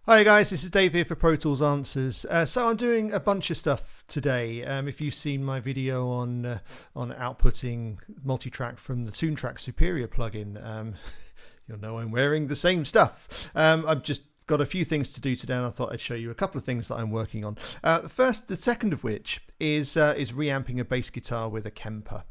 Hi guys, this is Dave here for Pro Tools Answers. So I'm doing a bunch of stuff today. If you've seen my video on outputting multi-track from the TuneTrack Superior plugin, you'll know I'm wearing the same stuff. I've just got a few things to do today, and I thought I'd show you a couple of things that I'm working on. The second of which is reamping a bass guitar with a Kemper.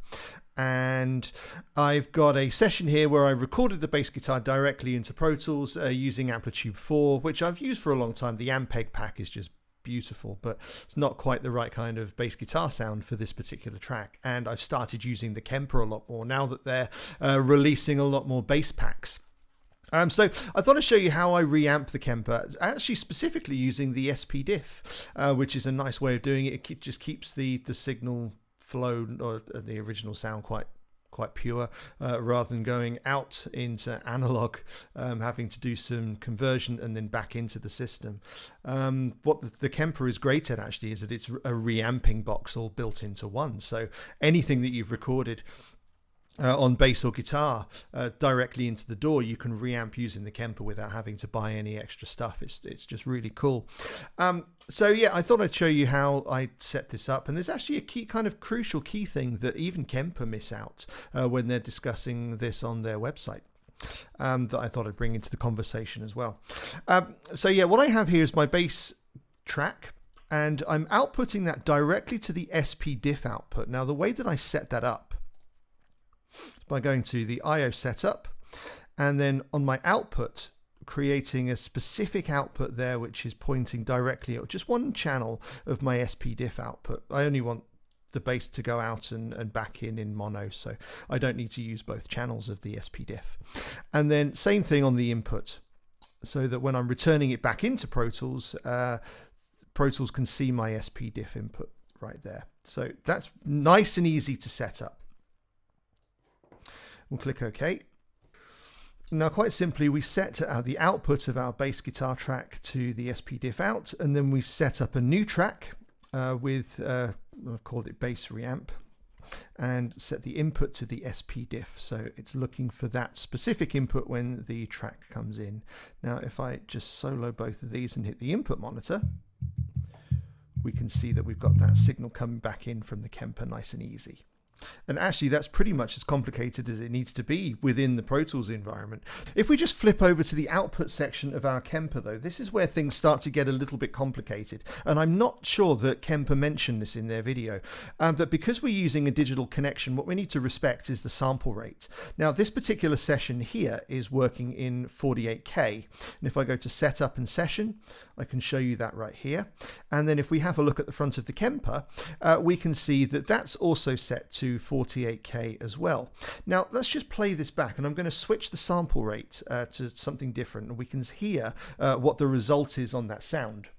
And I've got a session here where I recorded the bass guitar directly into Pro Tools using Amplitude 4, which I've used for a long time. The Ampeg pack is just beautiful, but it's not quite the right kind of bass guitar sound for this particular track. And I've started using the Kemper a lot more now that they're releasing a lot more bass packs. So I thought I'd show you how I reamp the Kemper, actually specifically using the SP diff, which is a nice way of doing it. It just keeps the signal flow or the original sound quite pure, rather than going out into analog, having to do some conversion and then back into the system. What the Kemper is great at actually is that it's a reamping box all built into one. So anything that you've recorded on bass or guitar directly into the DAW, you can reamp using the Kemper without having to buy any extra stuff. It's just really cool. So yeah, I thought I'd show you how I set this up, and there's actually a key, kind of crucial key thing that even Kemper miss out when they're discussing this on their website. That I thought I'd bring into the conversation as well. So yeah, what I have here is my bass track, and I'm outputting that directly to the SP diff output. Now the way that I set that up by going to the IO setup, and then on my output creating a specific output there which is pointing directly at just one channel of my SP diff output. I only want the bass to go out and back in mono, so I don't need to use both channels of the SP diff. And then same thing on the input, so that when I'm returning it back into Pro Tools, Pro Tools can see my SP diff input right there. So that's nice and easy to set up. We'll click OK. Now, quite simply, we set the output of our bass guitar track to the SP diff out, and then we set up a new track with, I've called it bass reamp, and set the input to the SP diff. So it's looking for that specific input when the track comes in. Now, if I just solo both of these and hit the input monitor, we can see that we've got that signal coming back in from the Kemper nice and easy. And actually that's pretty much as complicated as it needs to be within the Pro Tools environment. If we just flip over to the output section of our Kemper though, this is where things start to get a little bit complicated. And I'm not sure that Kemper mentioned this in their video, that because we're using a digital connection, what we need to respect is the sample rate. Now this particular session here is working in 48K. And if I go to setup and session, I can show you that right here. And then if we have a look at the front of the Kemper, we can see that that's also set to 48K as well. Now let's just play this back, and I'm going to switch the sample rate to something different, and we can hear what the result is on that sound.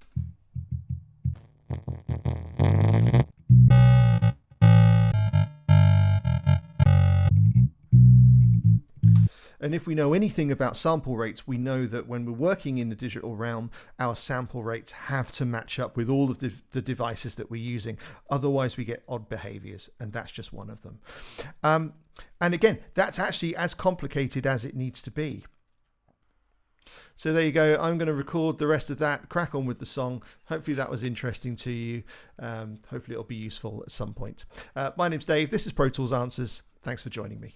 And if we know anything about sample rates, we know that when we're working in the digital realm, our sample rates have to match up with all of the devices that we're using. Otherwise, we get odd behaviors, and that's just one of them. And again, that's actually as complicated as it needs to be. So there you go. I'm going to record the rest of that, crack on with the song. Hopefully that was interesting to you. Hopefully it'll be useful at some point. My name's Dave. This is Pro Tools Answers. Thanks for joining me.